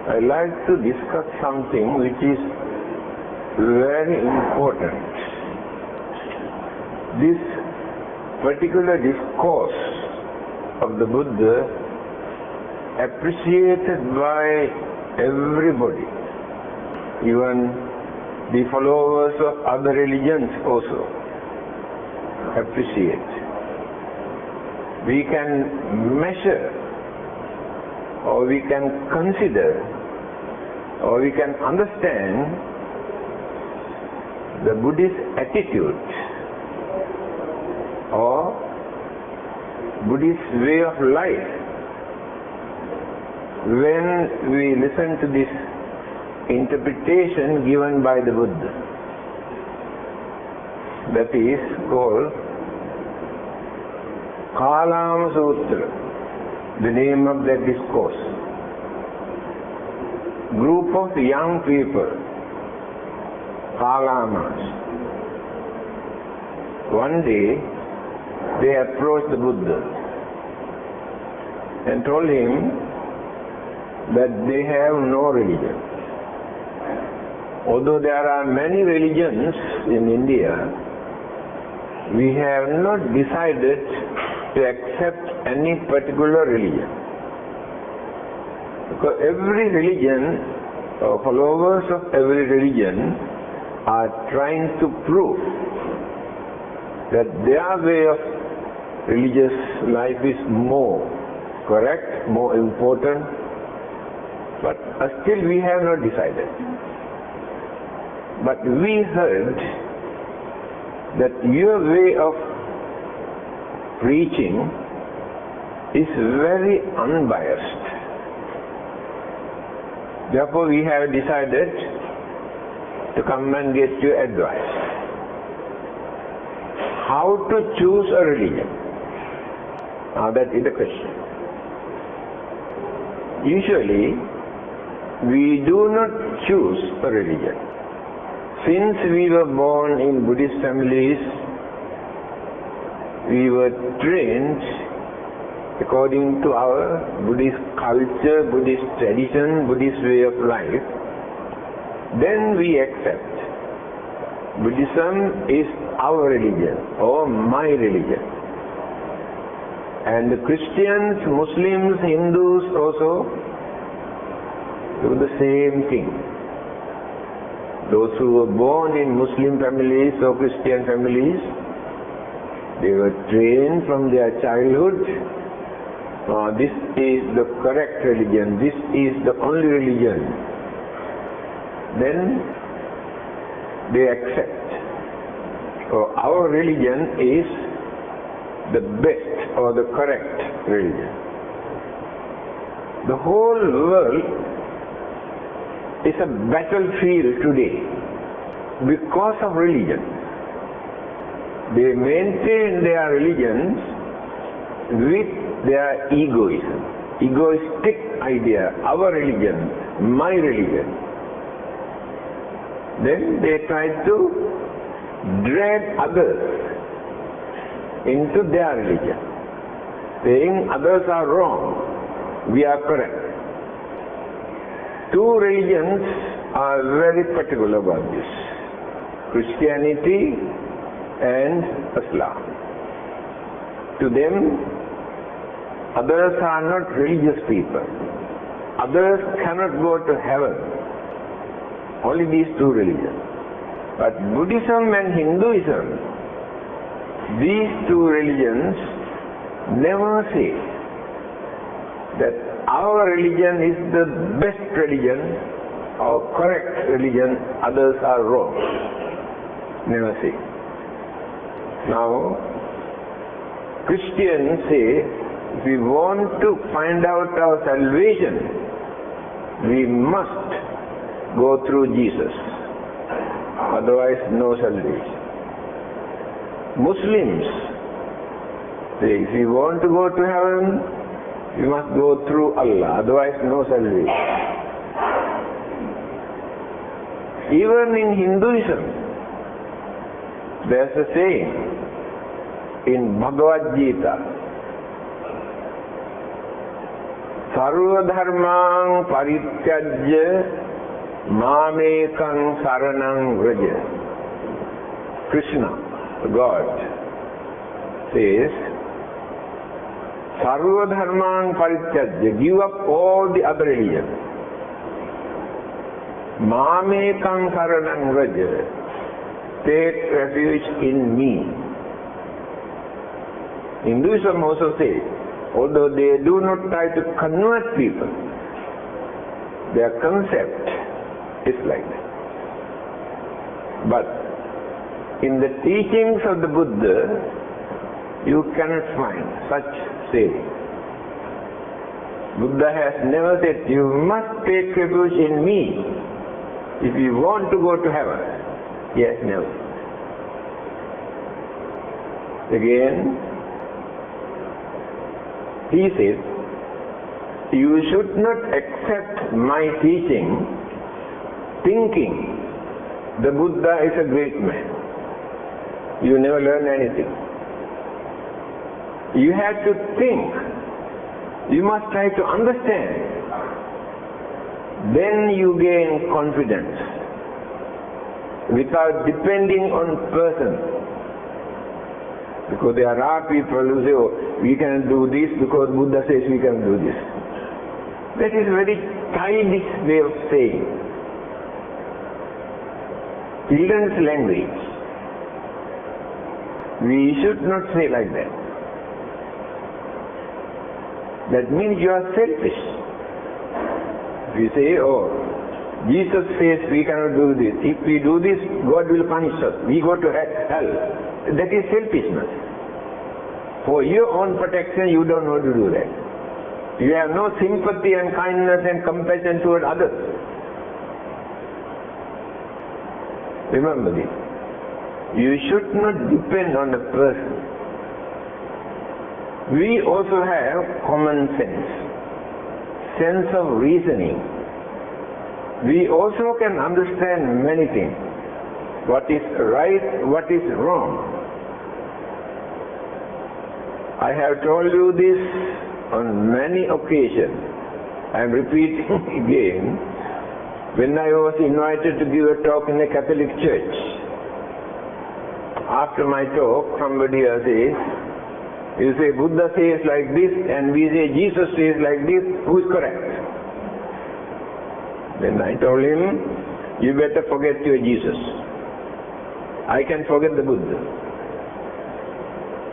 I like to discuss something which is very important. This particular discourse of the Buddha appreciated by everybody, even the followers of other religions also appreciate. We can measure, or we can consider, or we can understand the Buddhist attitude or Buddhist way of life when we listen to this interpretation given by the Buddha. That is called Kalama Sutra, the name of that discourse. Group of young people, Kalamas. One day they approached the Buddha and told him that they have no religion. Although there are many religions in India, we have not decided to accept any particular religion. Because every religion, or followers of every religion, are trying to prove that their way of religious life is more correct, more important, but still we have not decided. But we heard that your way of preaching is very unbiased. Therefore we have decided to come and get your advice. How to choose a religion? Now that is the question. Usually we do not choose a religion. Since we were born in Buddhist families, we were trained according to our Buddhist culture, Buddhist tradition, Buddhist way of life. Then we accept Buddhism is our religion or my religion. And the Christians, Muslims, Hindus also do the same thing. Those who were born in Muslim families or Christian families, they were trained from their childhood, this is the correct religion, this is the only religion. Then they accept, our religion is the best or the correct religion. The whole world is a battlefield today because of religion. They maintain their religions with their egoism, egoistic idea, our religion, my religion. Then they try to drag others into their religion, saying others are wrong, we are correct. Two religions are very particular about this: Christianity and Islam. To them, others are not religious people. Others cannot go to heaven. Only these two religions. But Buddhism and Hinduism, these two religions never say that our religion is the best religion or correct religion, others are wrong. Never say. Now, Christians say, if we want to find out our salvation, we must go through Jesus. Otherwise, no salvation. Muslims say, if we want to go to heaven, we must go through Allah. Otherwise, no salvation. Even in Hinduism, there's a saying in Bhagavad Gita, Sarva dharmang parityajya mamekang saranang vraja. Krishna, God, says, Sarva dharmang parityajya, give up all the other religions. Mamekang saranang vraja, take refuge in me. Hinduism also says, although they do not try to convert people, their concept is like that. But in the teachings of the Buddha, you cannot find such saying. Buddha has never said, you must take refuge in me if you want to go to heaven. Yes, never. Again, he says, you should not accept my teaching thinking the Buddha is a great man. You never learn anything. You have to think. You must try to understand. Then you gain confidence without depending on person. Because there are people who say, oh, we can do this because Buddha says we can do this. That is a very childish way of saying. Children's language. We should not say like that. That means you are selfish. We say, oh, Jesus says we cannot do this. If we do this, God will punish us. We go to hell. That is selfishness. For your own protection, you don't want to do that. You have no sympathy and kindness and compassion toward others. Remember this. You should not depend on a person. We also have common sense of reasoning. We also can understand many things. What is right, what is wrong. I have told you this on many occasions. I am repeating again. When I was invited to give a talk in a Catholic church, after my talk, somebody else says, you say Buddha says like this and we say Jesus says like this, who is correct? Then I told him, you better forget your Jesus. I can forget the Buddha.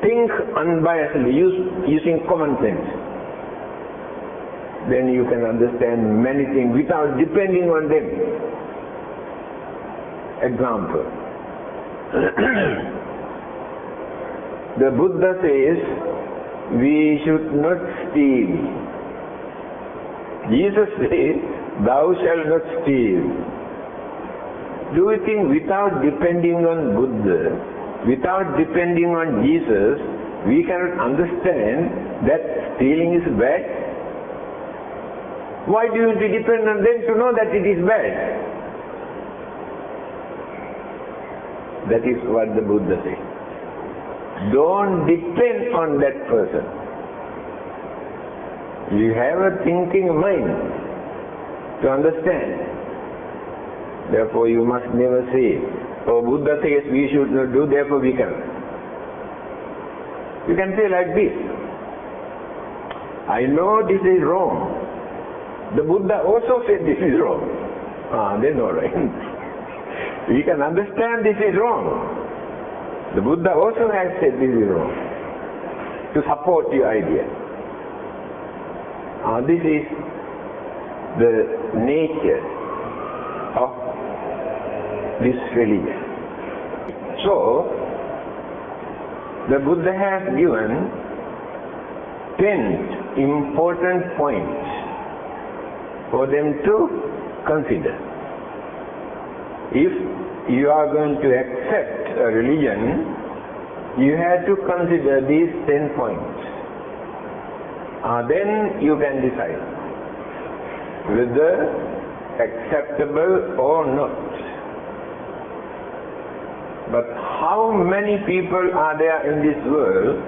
Think unbiasedly, using common sense. Then you can understand many things without depending on them. Example. The Buddha says, we should not steal. Jesus says, thou shalt not steal. Do you think without depending on Buddha, without depending on Jesus, we cannot understand that stealing is bad? Why do you depend on them to know that it is bad? That is what the Buddha says. Don't depend on that person. You have a thinking mind to understand. Therefore you must never say, oh, Buddha says we should not do, therefore we can. You can say like this. I know this is wrong. The Buddha also said this is wrong. Then alright. We can understand this is wrong. The Buddha also has said this is wrong. To support your idea. This is the nature of this religion. So, the Buddha has given 10 important points for them to consider. If you are going to accept a religion, you have to consider these 10 points. Then you can decide whether acceptable or not. But how many people are there in this world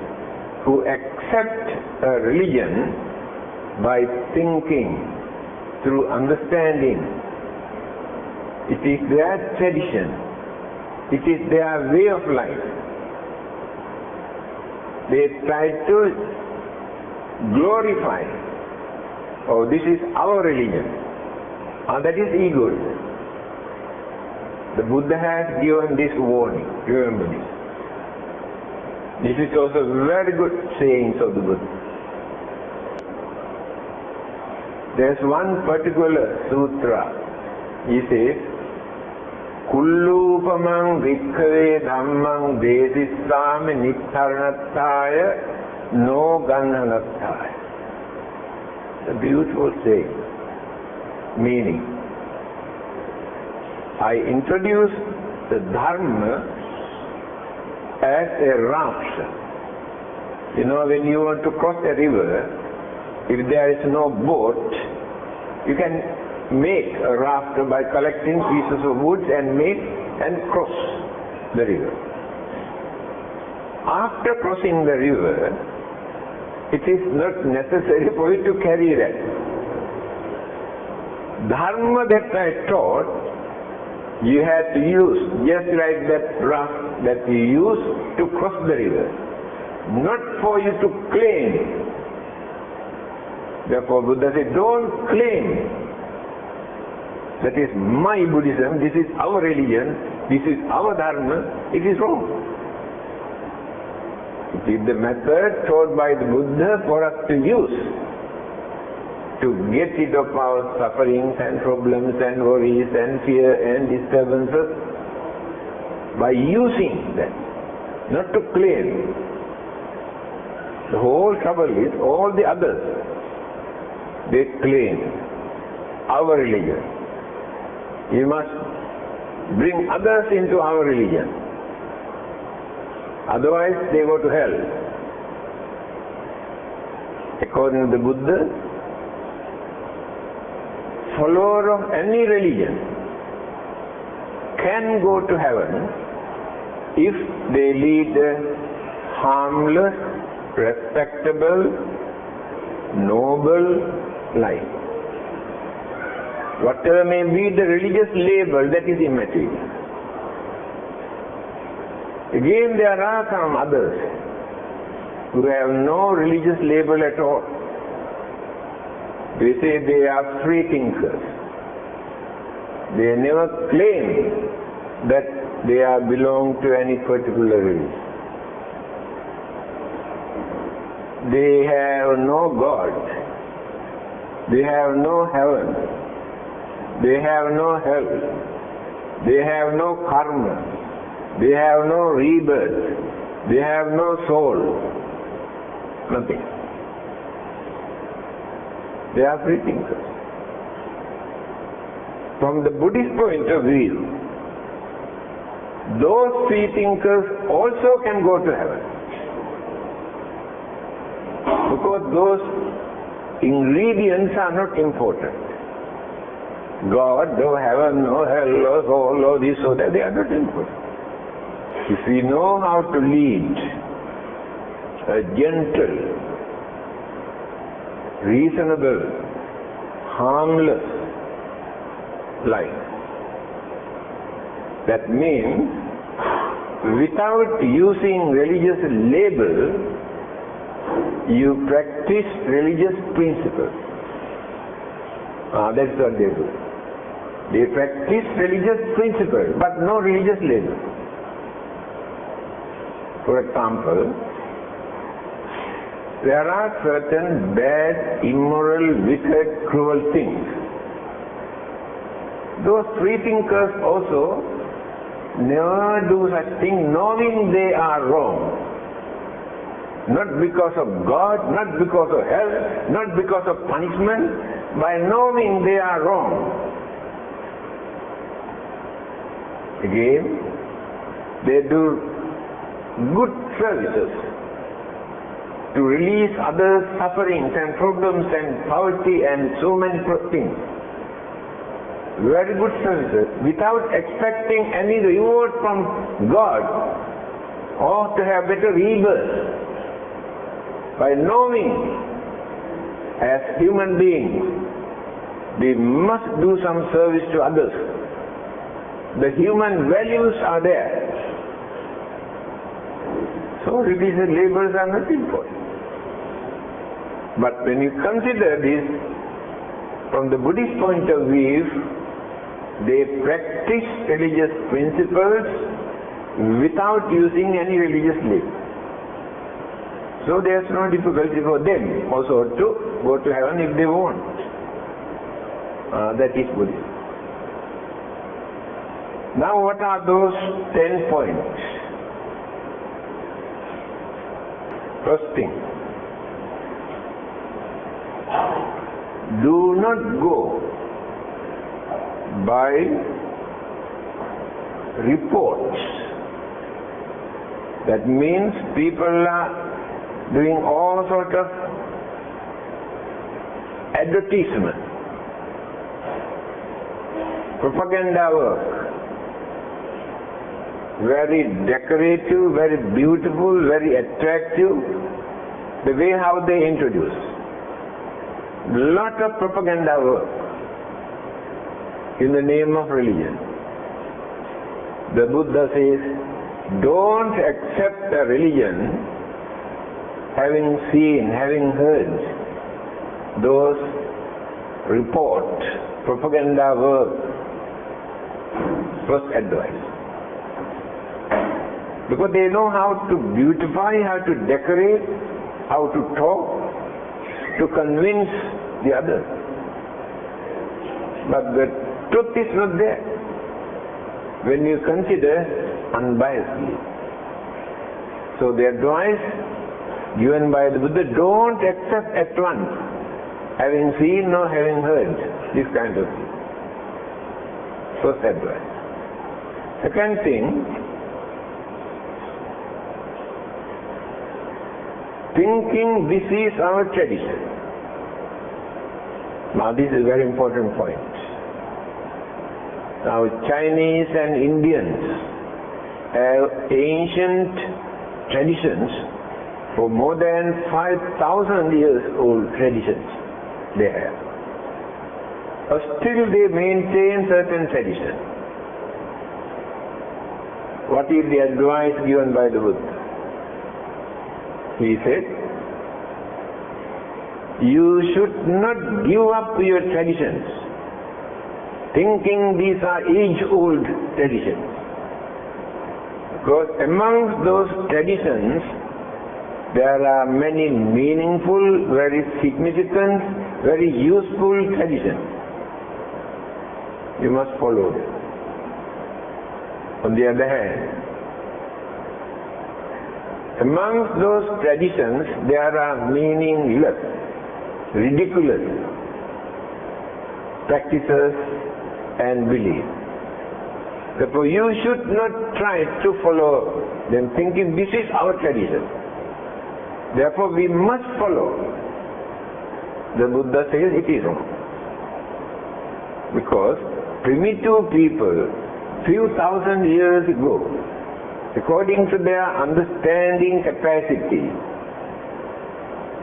who accept a religion by thinking, through understanding. It is their tradition. It is their way of life. They try to glorify, oh, this is our religion. That is ego. The Buddha has given this warning. Remember this. This is also very good sayings of the Buddha. There is one particular sutra. He says, Kullupamang Vikkave Dhammang Desissame Nittaranattaya No Ganhanattaya. A beautiful saying. Meaning, I introduce the Dharma as a raft. You know, when you want to cross a river, if there is no boat, you can make a raft by collecting pieces of wood and cross the river. After crossing the river, it is not necessary for you to carry that. Dharma that I taught, you had to use just like that raft that you use to cross the river, not for you to claim. Therefore Buddha said, don't claim that is my Buddhism, this is our religion, this is our Dharma. It is wrong. It is the method taught by the Buddha for us to use to get rid of our sufferings and problems and worries and fear and disturbances by using that, not to claim. The whole trouble is all the others, they claim our religion. You must bring others into our religion. Otherwise they go to hell. According to the Buddha, follower of any religion can go to heaven if they lead a harmless, respectable, noble life. Whatever may be the religious label, that is immaterial. Again, there are some others who have no religious label at all. They say they are free thinkers. They never claim that they belong to any particular religion. They have no God. They have no heaven. They have no hell. They have no karma. They have no rebirth. They have no soul. Nothing. They are free thinkers. From the Buddhist point of view, those free thinkers also can go to heaven. Because those ingredients are not important. God, no heaven, no hell, no soul, no this, so that, they are not important. If we know how to lead a gentle, reasonable, harmless life, that means without using religious label, you practice religious principles. That's what they do. They practice religious principles, but no religious label. For example, there are certain bad, immoral, wicked, cruel things. Those free thinkers also never do such thing knowing they are wrong. Not because of God, not because of hell, not because of punishment, by knowing they are wrong. Again, they do good services to release others' sufferings and problems and poverty and so many things. Very good services without expecting any reward from God or to have better rebirth. By knowing as human beings, we must do some service to others. The human values are there. So religious labels are not important. But when you consider this from the Buddhist point of view, they practice religious principles without using any religious label. So there's no difficulty for them also to go to heaven if they want. That is Buddhism. Now what are those 10 points? First thing, do not go by reports. That means people are doing all sort of advertisement, propaganda work, very decorative, very beautiful, very attractive, the way how they introduce. Lot of propaganda work in the name of religion. The Buddha says, don't accept a religion having seen, having heard those reports, propaganda work. First advice. Because they know how to beautify, how to decorate, how to talk, to convince the others. But the truth is not there when you consider unbiasedly. So the advice given by the Buddha, don't accept at once, having seen or having heard, this kind of thing. First advice. Second thing, thinking this is our tradition. Now this is a very important point. Now Chinese and Indians have ancient traditions for more than 5,000 years old traditions they have. But still they maintain certain traditions. What is the advice given by the Buddha? He said, you should not give up your traditions, thinking these are age-old traditions. Because amongst those traditions, there are many meaningful, very significant, very useful traditions. You must follow them. On the other hand, amongst those traditions, there are meaningless, ridiculous practices and beliefs. Therefore, you should not try to follow them thinking this is our tradition. Therefore, we must follow. The Buddha says it is wrong. Because primitive people, few thousand years ago, according to their understanding capacity,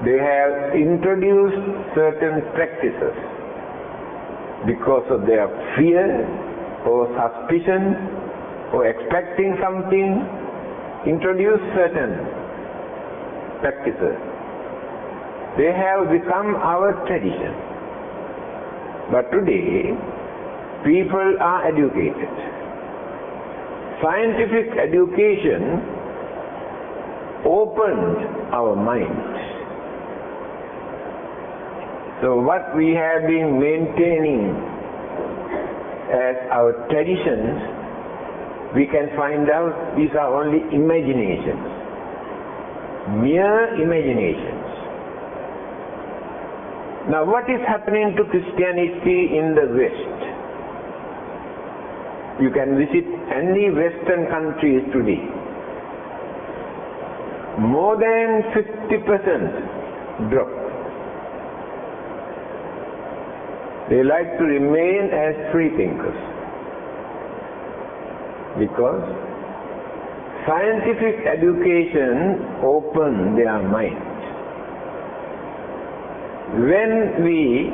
they have introduced certain practices because of their fear or suspicion or expecting something, introduce certain practices. They have become our tradition. But today, people are educated. Scientific education opened our minds. So what we have been maintaining as our traditions, we can find out these are only imaginations, mere imaginations. Now what is happening to Christianity in the West? You can visit any Western countries today. More than 50% drop. They like to remain as free thinkers because scientific education opened their minds. when we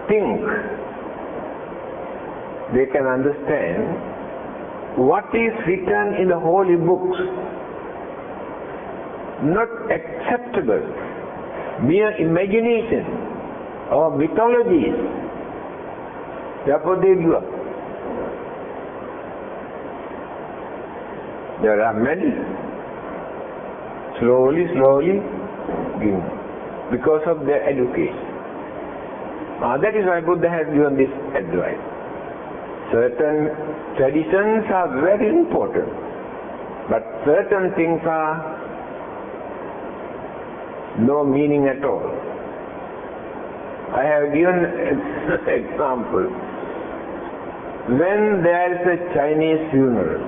think they can understand what is written in the holy books, not acceptable, mere imagination or mythologies. Therefore they give up. There are many slowly giving up because of their education. That is why Buddha has given this advice. Certain traditions are very important, but certain things are no meaning at all. I have given an example. When there is a Chinese funeral,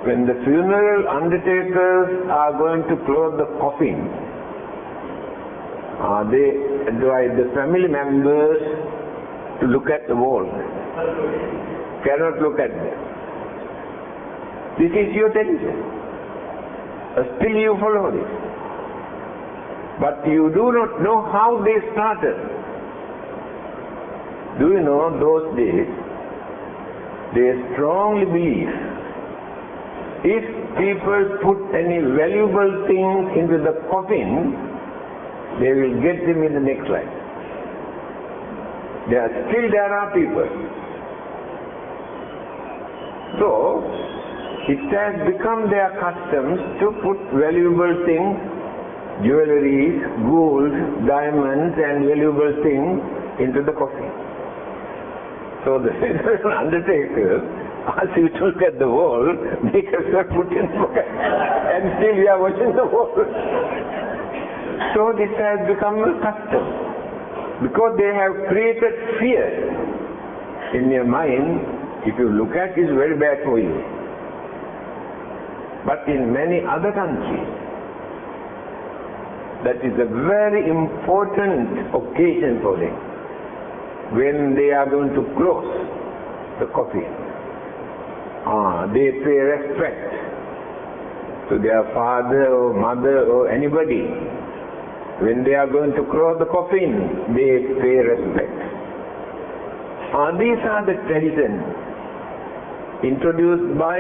when the funeral undertakers are going to close the coffin, they advise the family members to look at the wall. Cannot look at them. This is your tradition. Still you follow this. But you do not know how they started. Do you know, those days, they strongly believe if people put any valuable things into the coffin, they will get them in the next life. There are people. So, it has become their customs to put valuable things, jewelry, gold, diamonds and valuable things into the coffin. So the undertaker asks you to look at the wall, make yourself put in the pocket, and still you are watching the wall. So this has become a custom, because they have created fear in your mind. If you look at it, it's very bad for you. But in many other countries, that is a very important occasion for them, when they are going to close the coffin. They pay respect to their father or mother or anybody. When they are going to close the coffin, they pay respect. These are the traditions introduced by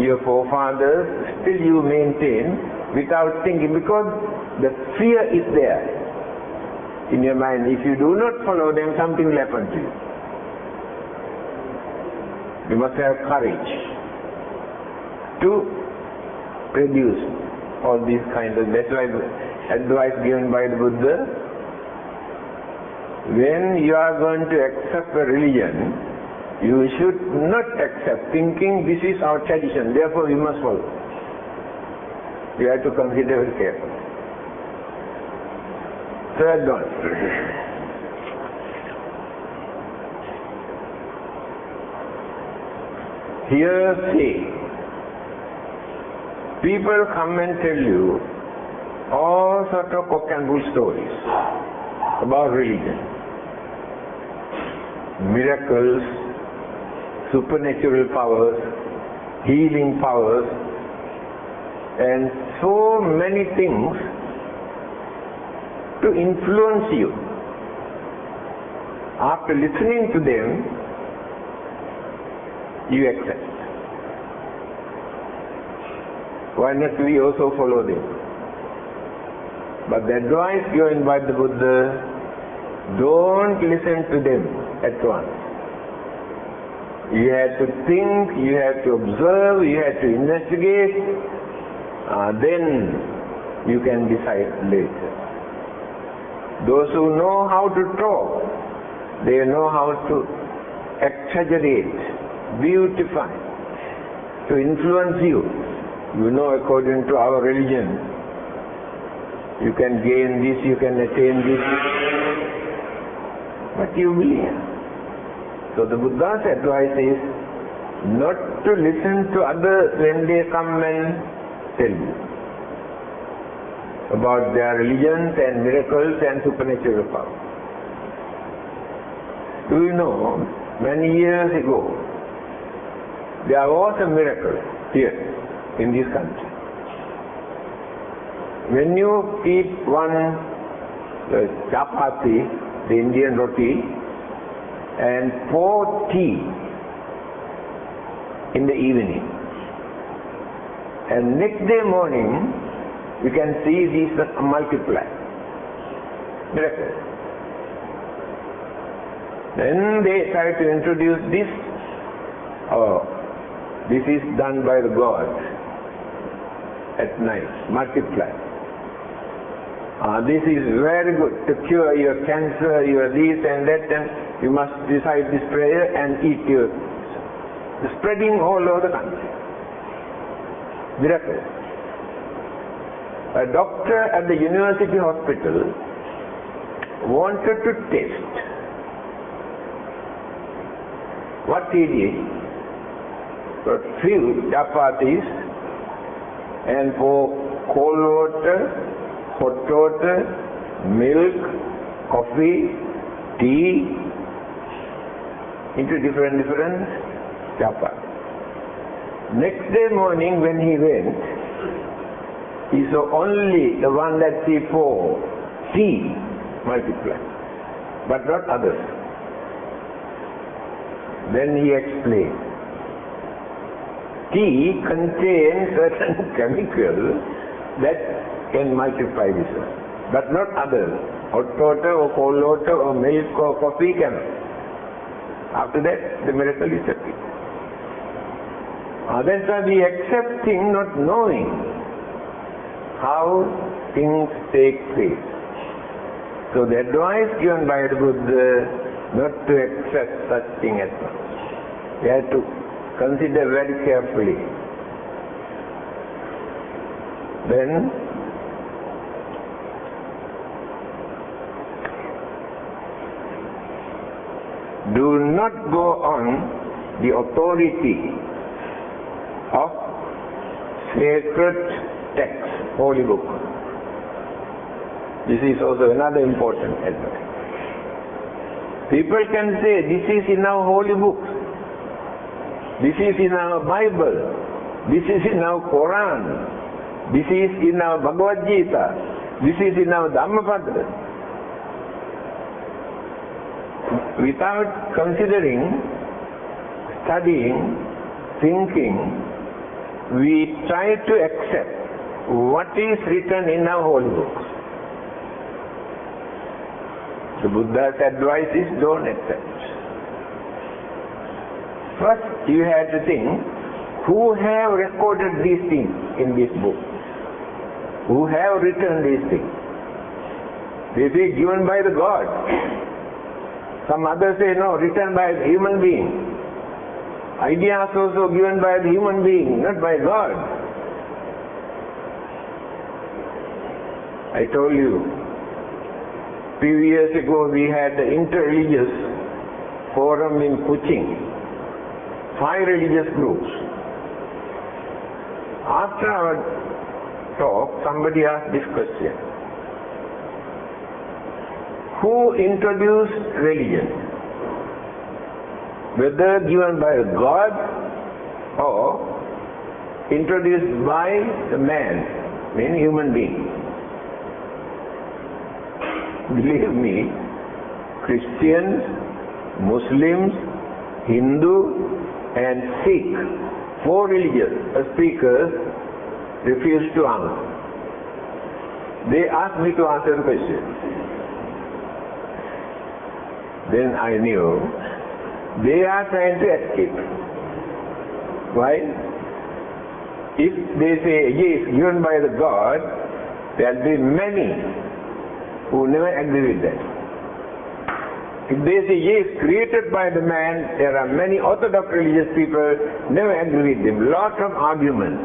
your forefathers, still you maintain without thinking, because the fear is there in your mind. If you do not follow them, something will happen to you. You must have courage to produce all these kinds of, that's why the advice given by the Buddha, when you are going to accept a religion, you should not accept thinking this is our tradition, therefore we must follow. You have to consider very carefully. Third one. Hearsay. People come and tell you all sorts of cock and bull stories about religion. Miracles, supernatural powers, healing powers, and so many things to influence you. After listening to them, you accept. Why not we also follow them? But the advice given by the Buddha, don't listen to them at once. You have to think, you have to observe, you have to investigate, then you can decide later. Those who know how to talk, they know how to exaggerate, beautify, to influence you. You know, according to our religion, you can gain this, you can attain this, but you believe. So the Buddha's advice is not to listen to others when they come and tell you about their religions and miracles and supernatural power. Do you know, many years ago, there was a miracle here in this country. when you eat one chapati, the Indian roti, and pour tea in the evening, and next day morning you can see these multiply. Miracle. Then they try to introduce this. Oh, this is done by the God at night, multiply. This is very good to cure your cancer, your this and that, and you must recite this prayer and eat your spreading all over the country. Miracle. A doctor at the university hospital wanted to test. What he did, got few chapatis and pour cold water, hot water, milk, coffee, tea into different chapatis. Next day morning when he went, he saw only the one that he poured, tea, multiply, but not others. Then he explained, tea contains certain chemicals that can multiply this one, but not others. Hot water or cold water or milk or coffee cannot. After that, the miracle is happening. That's why we accepting, not knowing how things take place. So the advice given by the Buddha, not to accept such thing as well. We have to consider very carefully. Then do not go on the authority of sacred text, holy book. This is also another important advice. People can say, this is in our holy book, this is in our Bible, this is in our Quran, this is in our Bhagavad Gita, this is in our Dhammananda. Without considering, studying, thinking, we try to accept what is written in our holy books. The Buddha's advice is don't accept. First, you have to think, who have recorded these things in this book? Who have written these things? This is given by the God. Some others say, no, written by a human being. Ideas also given by the human being, not by God. I told you, few years ago we had the inter-religious forum in Kuching, 5 religious groups. After our talk, somebody asked this question: who introduced religion? Whether given by God or introduced by the man, meaning human being. Believe me, Christians, Muslims, Hindu and Sikh, 4 religious speakers refused to answer. They asked me to answer the question. Then I knew they are trying to escape. Why? If they say yes, given by the God, there will be many who never agree with that. If they say yes, created by the man, there are many orthodox religious people never agree with them. Lot of arguments,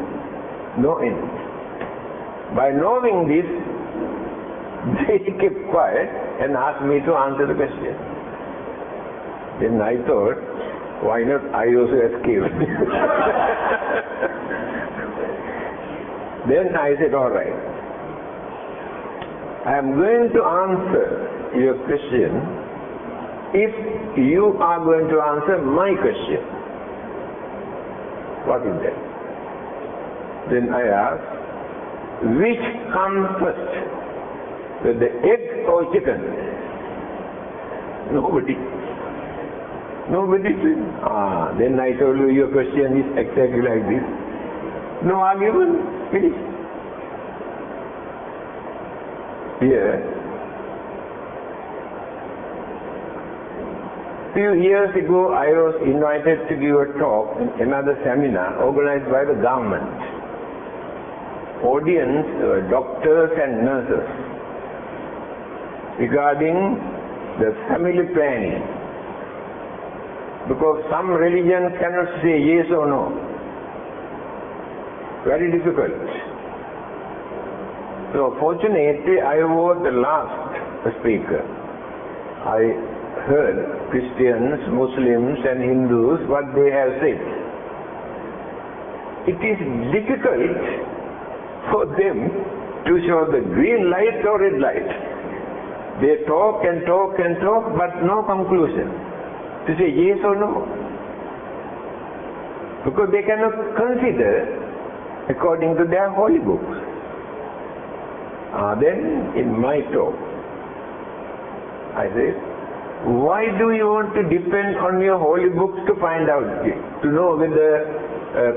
no end. By knowing this, they kept quiet and asked me to answer the question. Then I thought, why not I also escape? Then I said, all right, I am going to answer your question if you are going to answer my question. What is that? Then I asked, which comes first, the egg or chicken? Nobody. Then I told you your question is exactly like this. No argument, finish. Here, few years ago I was invited to give a talk in another seminar organized by the government. Audience were doctors and nurses regarding the family planning. Because some religions cannot say yes or no. Very difficult. So fortunately I was the last speaker. I heard Christians, Muslims and Hindus what they have said. It is difficult for them to show the green light or red light. They talk and talk and talk but no conclusion to say yes or no. Because they cannot consider according to their holy books. Then in my talk I said, why do you want to depend on your holy books to find out, to know whether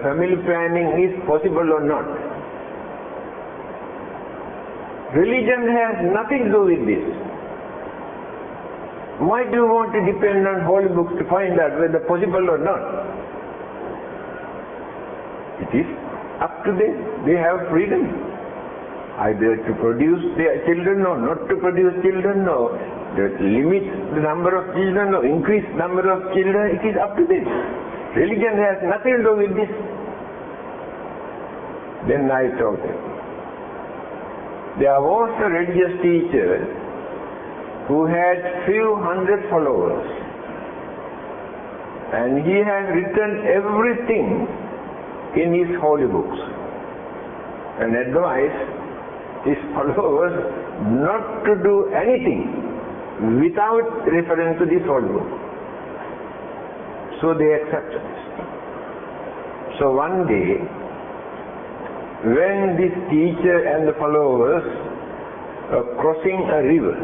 family planning is possible or not? Religion has nothing to do with this. Why do you want to depend on holy books to find out whether possible or not? It is up to them. They have freedom. Either to produce their children or not to produce children, or limit the number of children or increase number of children. It is up to them. Religion has nothing to do with this. Then I told them, there was a religious teacher who had few hundred followers, and he had written everything in his holy books and advised his followers not to do anything without reference to this holy book. So they accepted this. So one day, when this teacher and the followers were crossing a river,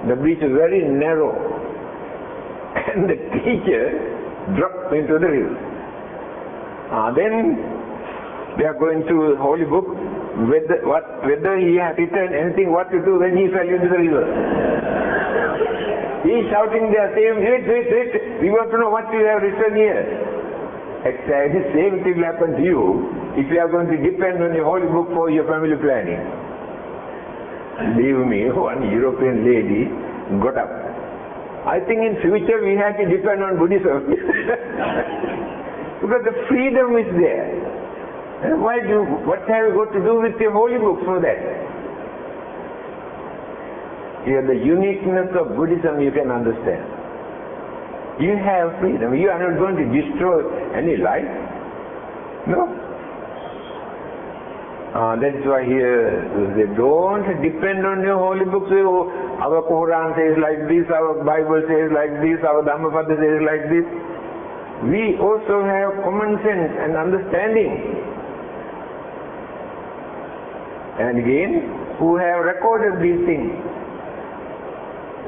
the bridge is very narrow, and the teacher dropped into the river. Then they are going to the holy book, whether he had written anything what to do when he fell into the river. He is shouting there, saying, wait, we want to know what you have written here. Exactly the same thing will happen to you if you are going to depend on your holy book for your family planning. Believe me, one European lady got up. I think in future we have to depend on Buddhism. Because the freedom is there. And what have you got to do with your holy book for that? Here the uniqueness of Buddhism you can understand. You have freedom. You are not going to destroy any life. No. That is why here they don't depend on your holy books. Our Quran says like this, our Bible says like this, our Dhammananda says like this. We also have common sense and understanding. And again, who have recorded these things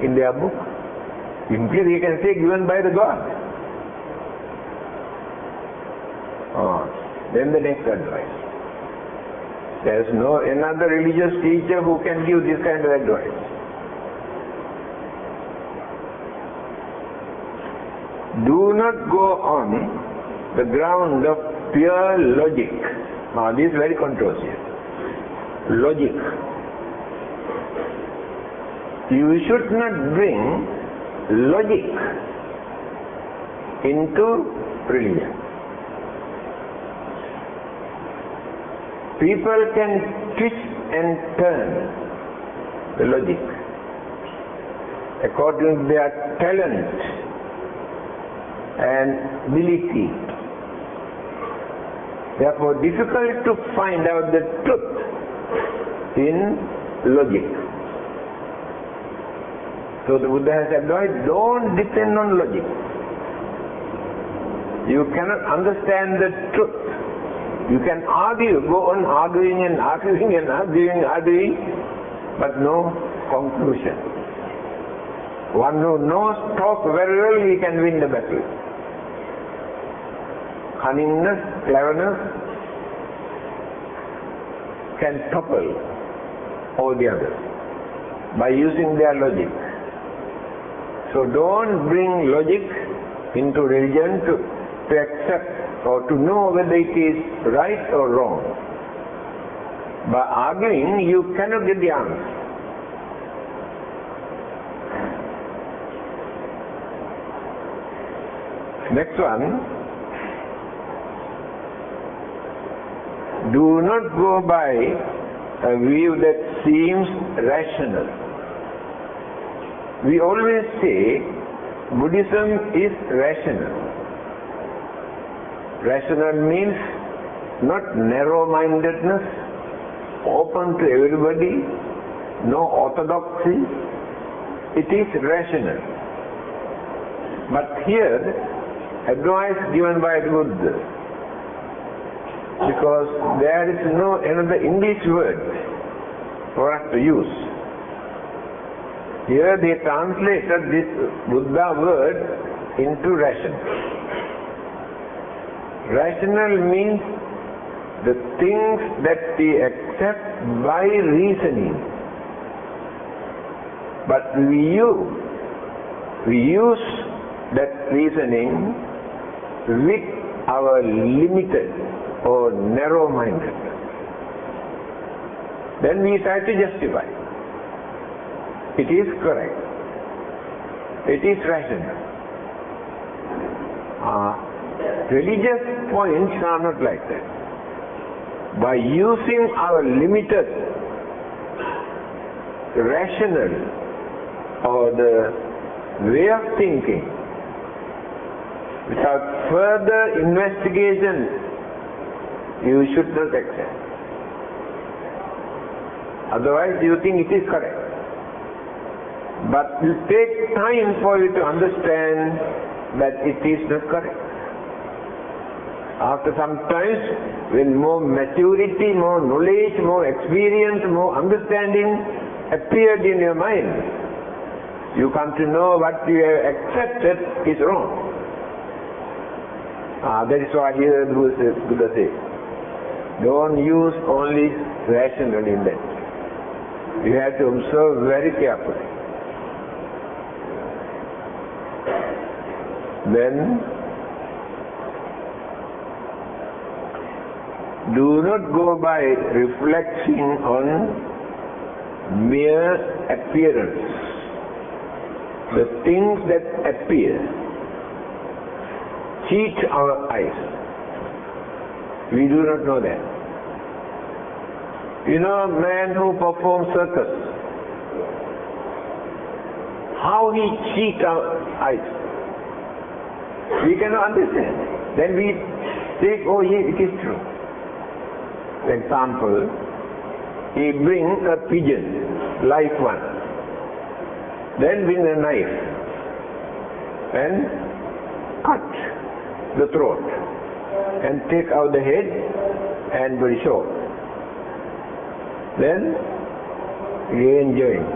in their book. Simply they can say given by the God. Then the next advice. There is no another religious teacher who can give this kind of advice. Do not go on the ground of pure logic. Now this is very controversial. Logic. You should not bring logic into religion. People can twist and turn the logic according to their talent and ability. Therefore, difficult to find out the truth in logic. So the Buddha has advised, don't depend on logic. You cannot understand the truth You can argue, go on arguing and arguing and arguing, but no conclusion. One who knows talk very well, he can win the battle. Cunningness, cleverness can topple all the others by using their logic. So don't bring logic into religion to accept or to know whether it is right or wrong. By arguing, you cannot get the answer. Next one, do not go by a view that seems rational. We always say Buddhism is rational. Rational means not narrow-mindedness, open to everybody, no orthodoxy. It is rational. But here, advice given by the Buddha, because there is no another English word for us to use. Here they translated this Buddha word into rational. Rational means the things that we accept by reasoning. But we use that reasoning with our limited or narrow-mindedness. Then we try to justify. It is correct. It is rational. Religious points are not like that. By using our limited rational or the way of thinking without further investigation, you should not accept. Otherwise you think it is correct. But it will take time for you to understand that it is not correct. After some time, when more maturity, more knowledge, more experience, more understanding appeared in your mind, you come to know what you have accepted is wrong. That is why here the Buddha says, don't use only rational in that. You have to observe very carefully. Then, do not go by reflecting on mere appearance. The things that appear cheat our eyes. We do not know that. You know a man who performs circus, how he cheats our eyes. We cannot understand. Then we think, oh yes, it is true. For example, he brings a pigeon, live one, then bring a knife and cut the throat and take out the head and very short. Then he enjoying.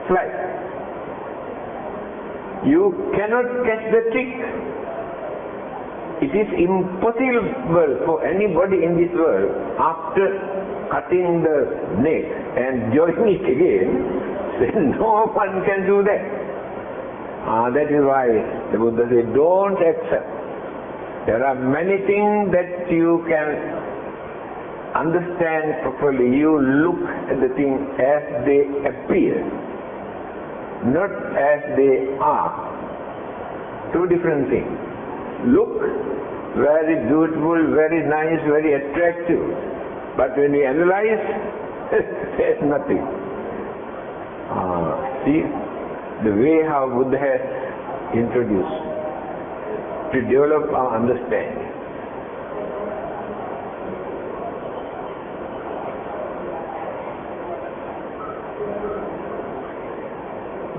Fly. You cannot catch the trick. It is impossible for anybody in this world, after cutting the neck and joining it again, then no one can do that. That is why the Buddha said, don't accept. There are many things that you can understand properly. You look at the things as they appear, not as they are. Two different things. Look very beautiful, very nice, very attractive. But when we analyze, there's nothing. See the way how Buddha has introduced to develop our understanding.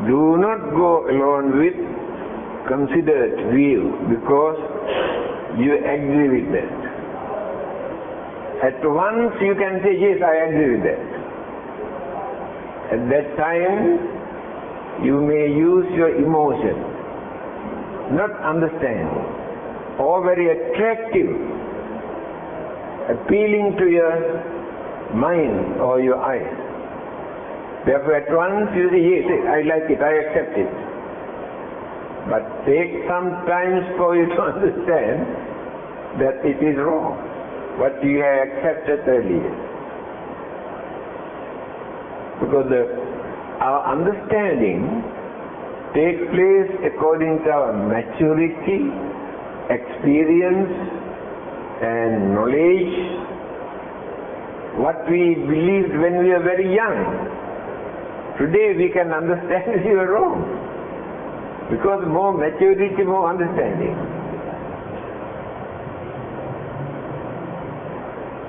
Do not go alone with considered view, because you agree with that. At once you can say, yes, I agree with that. At that time, you may use your emotion, not understanding, or very attractive, appealing to your mind or your eyes. Therefore, at once you say, yes, I like it, I accept it. But take some time for you to understand that it is wrong, what you have accepted earlier. Because our understanding takes place according to our maturity, experience and knowledge, what we believed when we were very young. Today we can understand we were wrong, because more maturity, more understanding.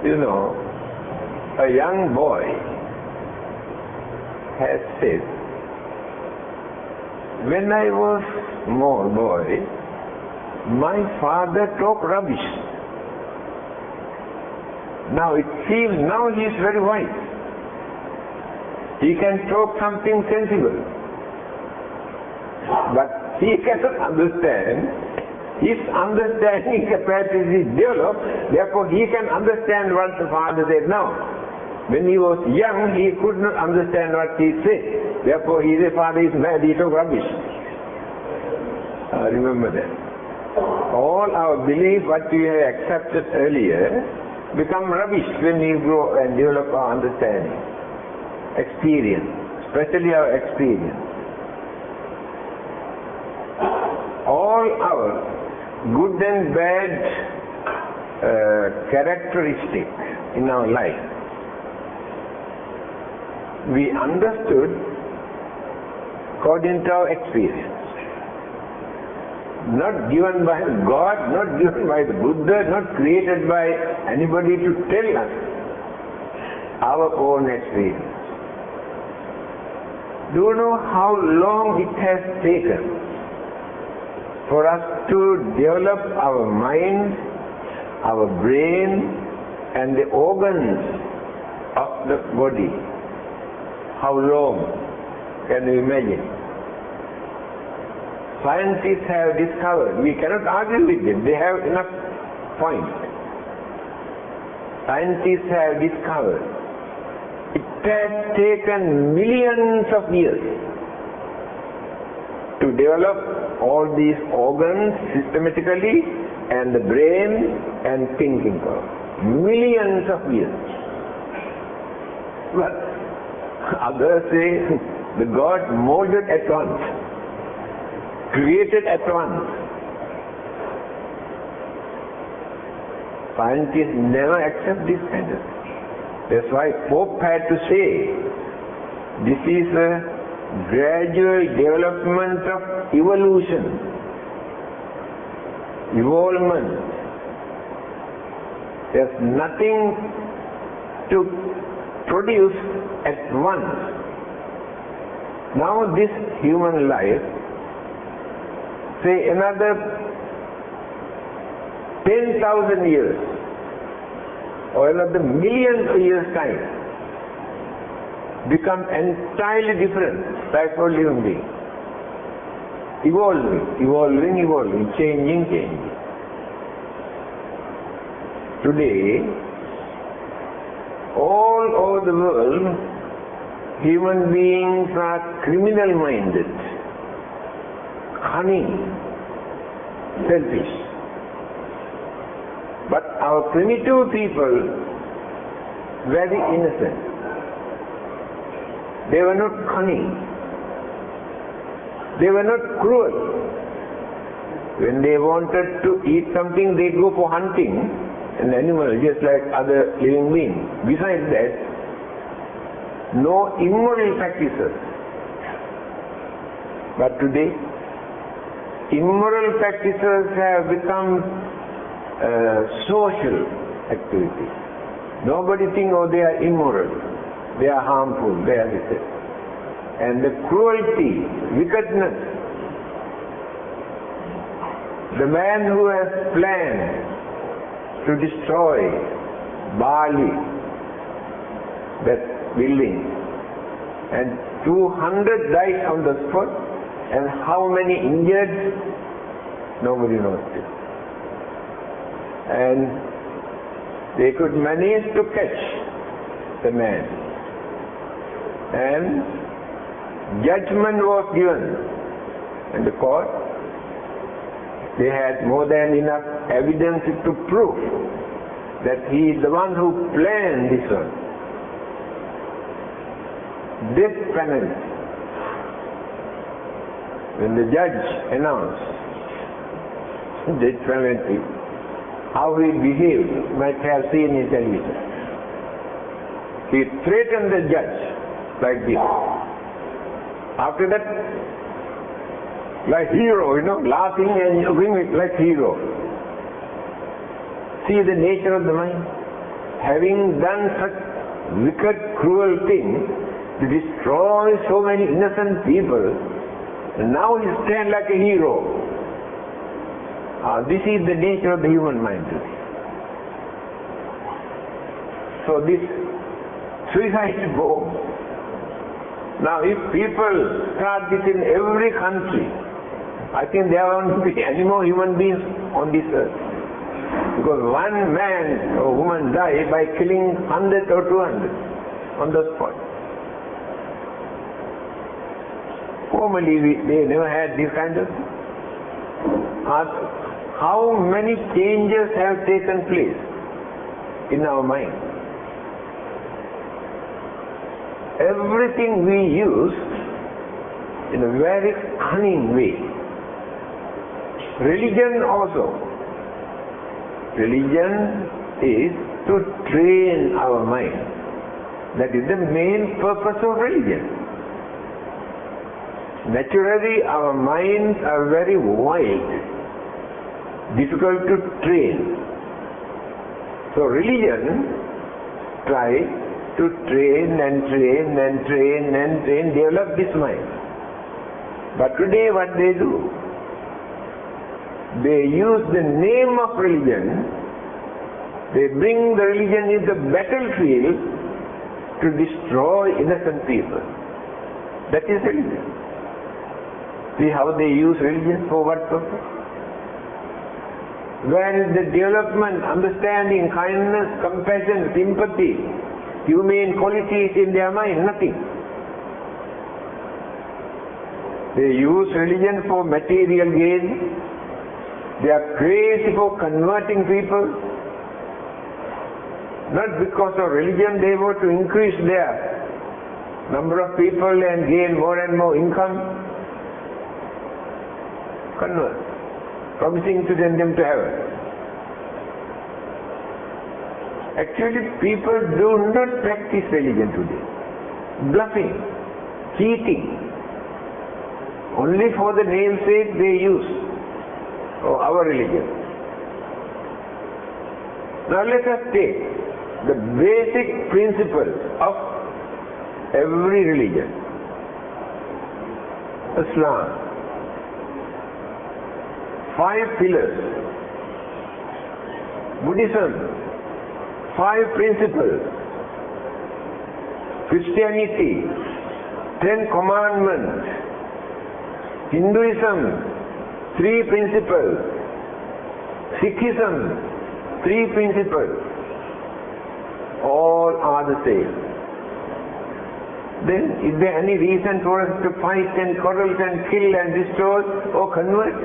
You know, a young boy has said, when I was small boy, my father talked rubbish. Now it seems now he is very wise. He can talk something sensible. But he cannot understand. His understanding capacity is developed, therefore he can understand what the father said now. When he was young, he could not understand what he said. Therefore he said, father is mad, he talk rubbish. Remember that. All our belief, what we have accepted earlier, become rubbish when we grow and develop our understanding, experience, especially our experience. All our good and bad characteristics in our life, we understood according to our experience. Not given by God, not given by the Buddha, not created by anybody to tell us, our own experience. Do you know how long it has taken for us to develop our mind, our brain and the organs of the body? How long? Can you imagine? Scientists have discovered, we cannot argue with them, they have enough points. Scientists have discovered it has taken millions of years to develop all these organs systematically and the brain and thinking power. Millions of years. But others say the God molded at once, created at once. Scientists never accept this kind of thing. That's why Pope had to say, this is a gradual development of evolution, evolvement. There's nothing to produce at once. Now this human life, say another 10,000 years or another millions of years time, become entirely different type of living being. Evolving, changing. Today, all over the world, human beings are criminal-minded, cunning, selfish. But our primitive people, very innocent. They were not cunning. They were not cruel. When they wanted to eat something, they go for hunting an animal just like other living beings. Besides that, no immoral practices. But today, immoral practices have become social activities. Nobody thinks, oh, they are immoral, they are harmful, they are this. And the cruelty, wickedness, The man who has planned to destroy Bali, that building, and 200 died on the spot, and how many injured, nobody knows it. And they could manage to catch the man, and judgment was given in the court. They had more than enough evidence to prove that he is the one who planned this one. Death penalty. When the judge announced death penalty, how he behaved, you might have seen in television. He threatened the judge like this. After that, like hero, laughing and going like hero. See the nature of the mind. Having done such wicked, cruel thing to destroy so many innocent people, now he stands like a hero. This is the nature of the human mind today. So this suicide bomb. Now if people start this in every country, I think there won't be any more human beings on this earth. Because one man or woman died by killing 100 or 200 on the spot. Formerly they never had this kind of thing. How many changes have taken place in our mind? Everything we use in a very cunning way. Religion also. Religion is to train our mind. That is the main purpose of religion. Naturally, our minds are very wild, difficult to train. So religion tries to train and train and train and train, develop this mind. But today what they do? They use the name of religion, they bring the religion in the battlefield to destroy innocent people. That is religion. See how they use religion for what purpose? When the development, understanding, kindness, compassion, sympathy, humane qualities in their mind, nothing. They use religion for material gain. They are crazy for converting people. Not because of religion, they want to increase their number of people and gain more and more income. Convert, promising to send them to heaven. Actually, people do not practice religion today. Bluffing, cheating. Only for the namesake they use our religion. Now let us take the basic principle of every religion. Islam. 5 pillars. Buddhism. 5 principles. Christianity. 10 commandments. Hinduism. 3 principles. Sikhism, 3 principles. All are the same. Then is there any reason for us to fight and quarrel and kill and destroy or convert?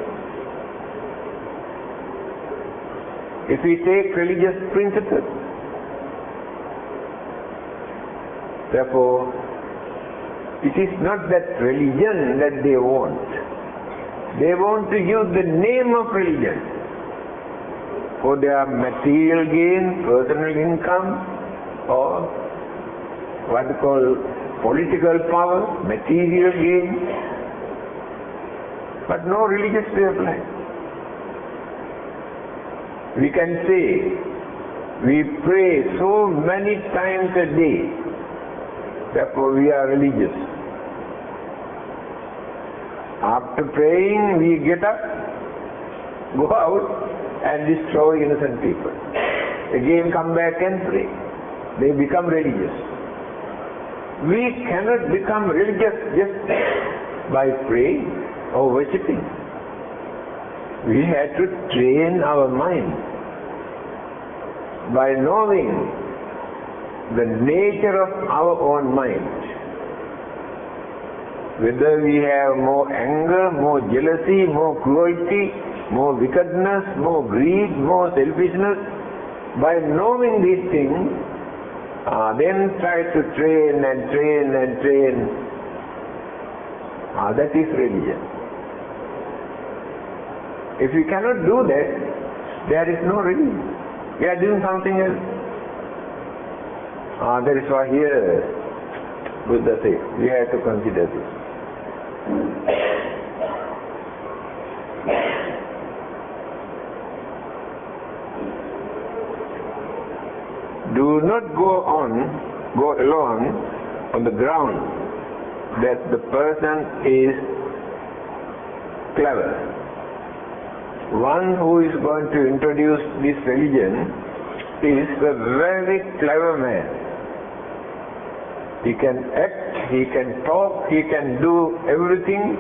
If we take religious principles. Therefore, it is not that religion that they want. They want to use the name of religion for their material gain, personal income, or what they call political power, material gain, but no religious way of life. We can say we pray so many times a day, therefore we are religious. After praying, we get up go out and destroy innocent people. Again come back and pray. They become religious. We cannot become religious just by praying or worshipping. We have to train our mind by knowing the nature of our own mind. Whether we have more anger, more jealousy, more cruelty, more wickedness, more greed, more selfishness, by knowing these things, then try to train and train and train. That is religion. If we cannot do that, there is no religion. We are doing something else. That is why here Buddha says we have to consider this. Do not go along on the ground that the person is clever. One who is going to introduce this religion is a very clever man. He can act, he can talk, he can do everything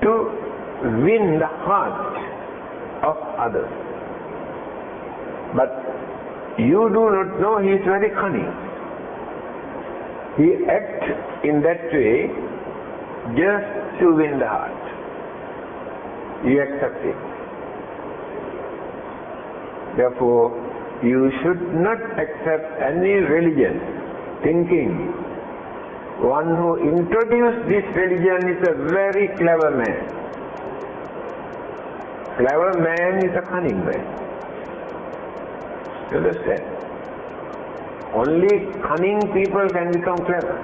to win the heart of others. But you do not know he is very cunning. He acts in that way just to win the heart. You accept it. Therefore, you should not accept any religion thinking one who introduced this religion is a very clever man. Clever man is a cunning man. You understand? Only cunning people can become clever.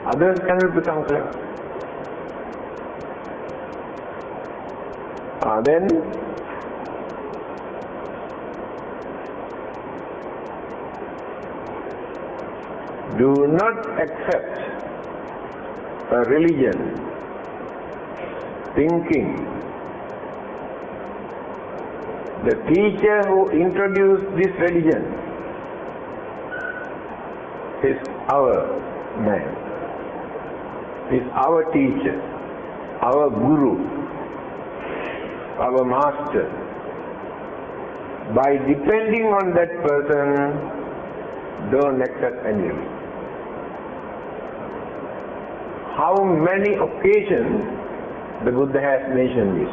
Others cannot become clever. Then do not accept a religion thinking the teacher who introduced this religion is our man, is our teacher, our guru, our master. By depending on that person, don't accept any religion. How many occasions the Buddha has mentioned this?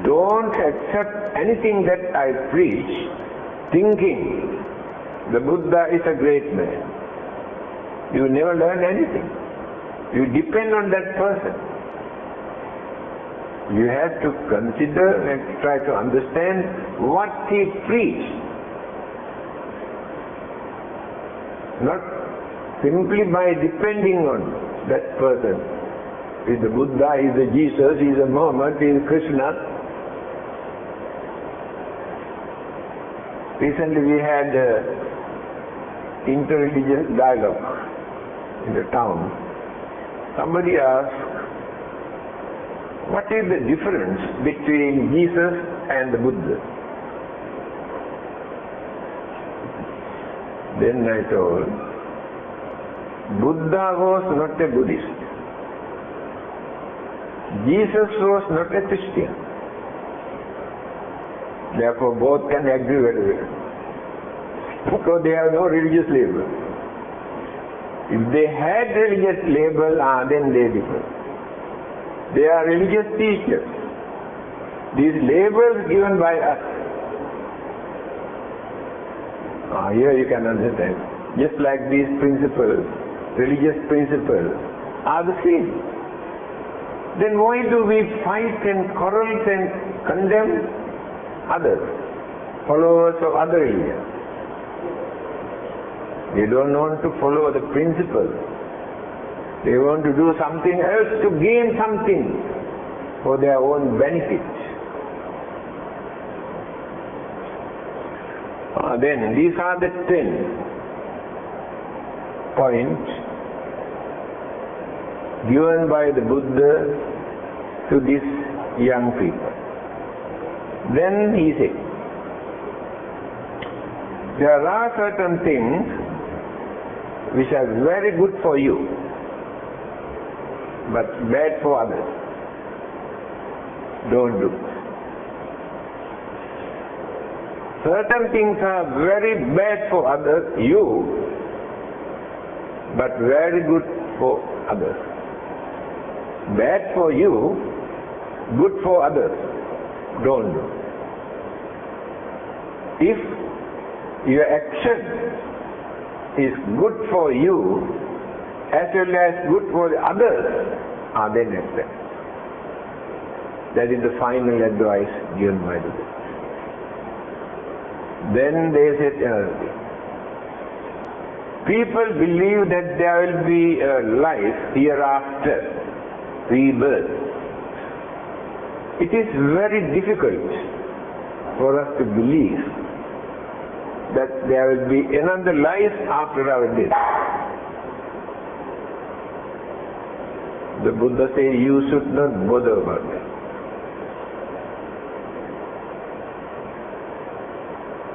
Don't accept anything that I preach thinking the Buddha is a great man. You never learn anything. You depend on that person. You have to consider and try to understand what he preached. Not simply by depending on that person. He is the Buddha, he is the Jesus, he is the Muhammad, he is Krishna. Recently we had interreligious dialogue in the town. Somebody asked, what is the difference between Jesus and the Buddha? Then I told, Buddha was not a Buddhist. Jesus was not a Christian. Therefore both can agree very well. Because they have no religious label. If they had religious label, then they differ. They are religious teachers. These labels given by us. Here you can understand. Just like these principles, religious principles, are the same. Then why do we fight and quarrel and condemn others, followers of other religions? They don't want to follow the principles. They want to do something else to gain something for their own benefit. Then these are the 10 points given by the Buddha to these young people. Then he said, there are certain things which are very good for you, but bad for others. Don't do. Certain things are very bad for others, but very good for others. Bad for you, good for others. Don't do. If your action is good for you as well as good for the others, then accept. That is the final advice given by the Buddha. Then they said another thing. People believe that there will be a life hereafter, rebirth. It is very difficult for us to believe that there will be another life after our death. The Buddha says you should not bother about that.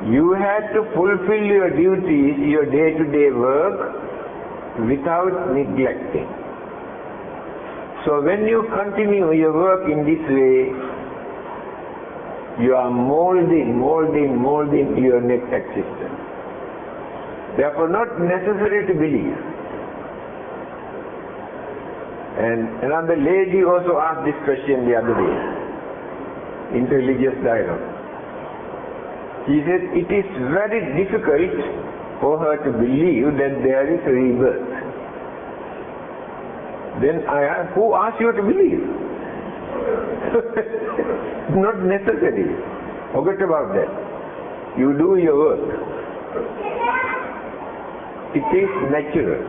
You have to fulfill your duties, your day-to-day work, without neglecting. So when you continue your work in this way, you are molding your next existence. Therefore, not necessary to believe. And another lady also asked this question the other day in religious dialogue. She said it is very difficult for her to believe that there is a rebirth. Then I asked, who asked you to believe? Not necessary. Forget about that. You do your work. It is natural.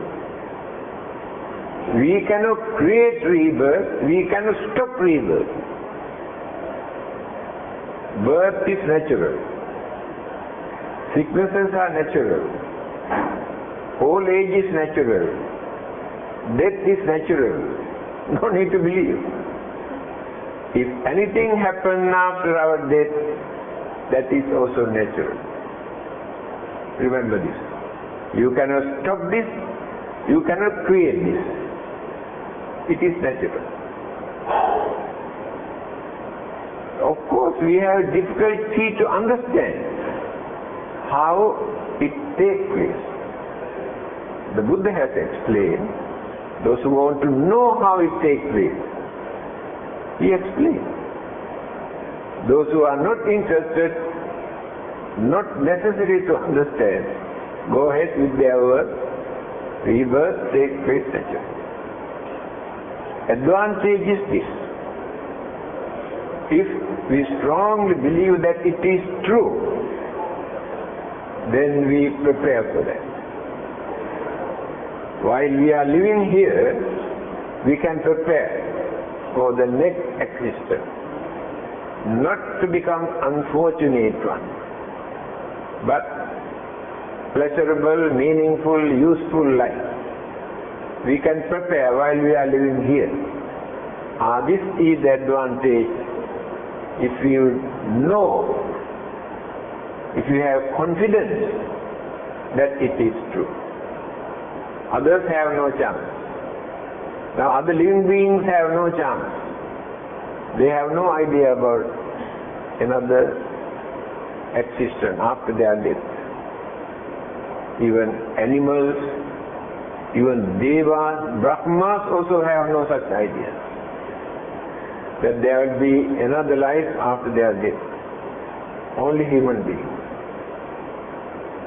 We cannot create rebirth. We cannot stop rebirth. Birth is natural. Sicknesses are natural. Old age is natural. Death is natural. No need to believe. If anything happens after our death, that is also natural. Remember this. You cannot stop this. You cannot create this. It is natural. Of course, we have difficulty to understand how it takes place. The Buddha has explained. Those who want to know how it takes place, he explained. Those who are not interested, not necessary to understand, go ahead with their work. Rebirth takes place naturally. Advantage is this. If we strongly believe that it is true, then we prepare for that. While we are living here, we can prepare for the next existence. Not to become unfortunate one, but pleasurable, meaningful, useful life. We can prepare while we are living here. This is the advantage if you know, if you have confidence that it is true. Others have no chance. Now other living beings have no chance. They have no idea about another existence after their death. Even animals, even devas, brahmas also have no such idea that there will be another life after their death. Only human beings.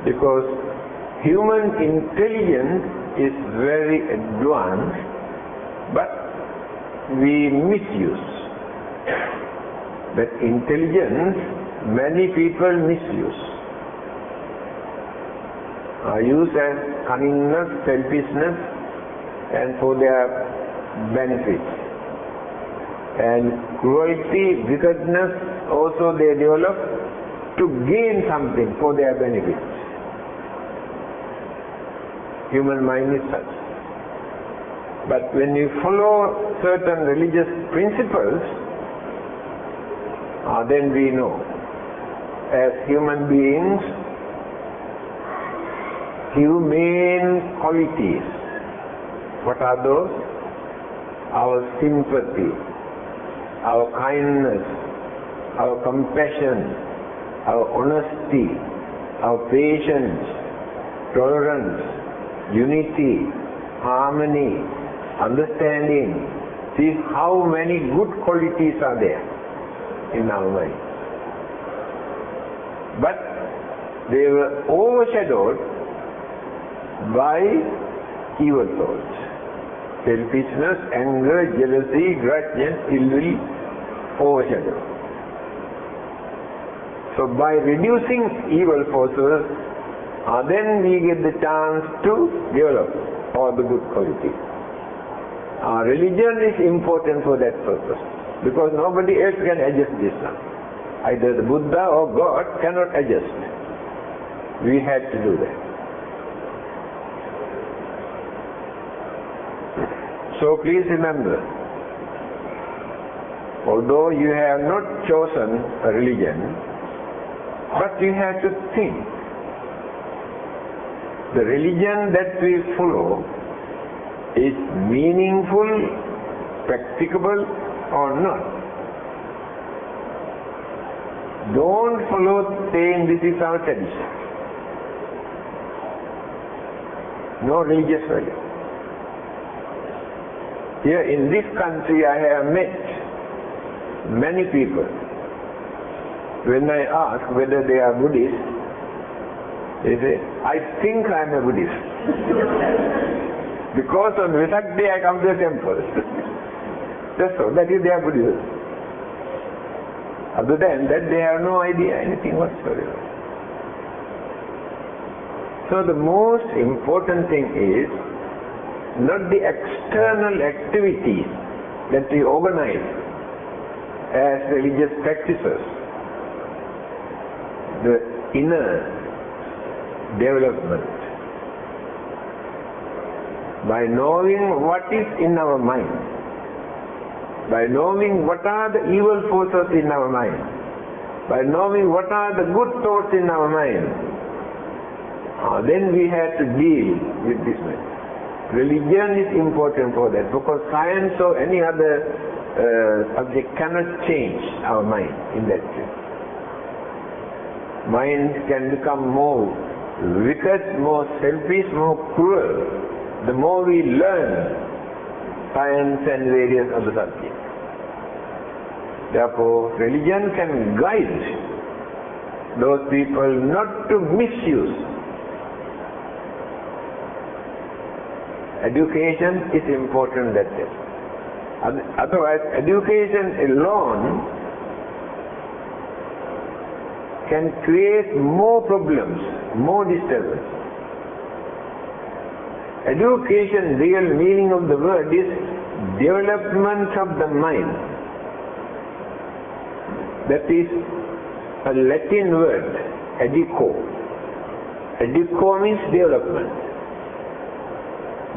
Because human intelligence is very advanced, but we misuse that intelligence. Many people misuse. Use as cunningness, selfishness, and for their benefit. And cruelty, wickedness also they develop to gain something for their benefit. Human mind is such. But when you follow certain religious principles, then we know, as human beings, humane qualities. What are those? Our sympathy, our kindness, our compassion, our honesty, our patience, tolerance, unity, harmony, understanding. See how many good qualities are there in our mind. But they were overshadowed by evil thoughts. Selfishness, anger, jealousy, grudge and ill will overshadow. So by reducing evil forces, then we get the chance to develop all the good qualities. Religion is important for that purpose, because nobody else can adjust this now. Either the Buddha or God cannot adjust. We had to do that. So please remember, although you have not chosen a religion, but you have to think, the religion that we follow is meaningful, practicable or not. Don't follow saying this is our tradition. No religious value. Here in this country I have met many people. When I ask whether they are Buddhist, they say, I think I am a Buddhist. Because on Vesak day I come to the temple. That's all, that is their Buddhism. Other than that they have no idea anything whatsoever. So the most important thing is not the external activities that we organize as religious practices, the inner development. By knowing what is in our mind, by knowing what are the evil forces in our mind, by knowing what are the good thoughts in our mind, then we have to deal with this matter. Religion is important for that, because science or any other subject cannot change our mind in that sense. Mind can become more wicked, more selfish, more cruel, the more we learn science and various other subjects. Therefore, religion can guide those people not to misuse. Education is important that way. Otherwise, education alone can create more problems, more disturbance. Education, real meaning of the word is development of the mind. That is a Latin word, educo. Educo means development.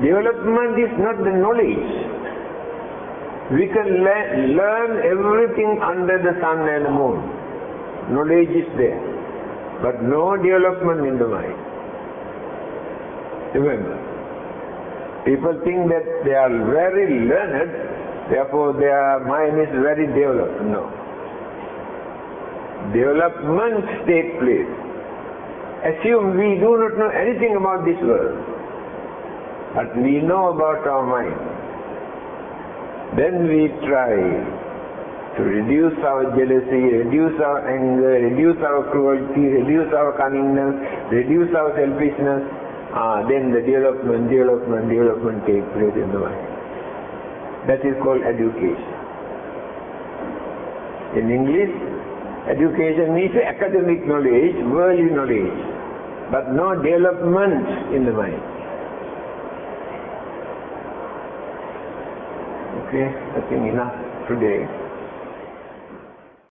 Development is not the knowledge. We can learn everything under the sun and the moon. Knowledge is there, but no development in the mind. Remember, people think that they are very learned, therefore their mind is very developed. No. Development takes place. Assume we do not know anything about this world, but we know about our mind. Then we try to reduce our jealousy, reduce our anger, reduce our cruelty, reduce our cunningness, reduce our selfishness. Then the development takes place in the mind. That is called education. In English, education means academic knowledge, worldly knowledge, but no development in the mind. Okay, I think enough today.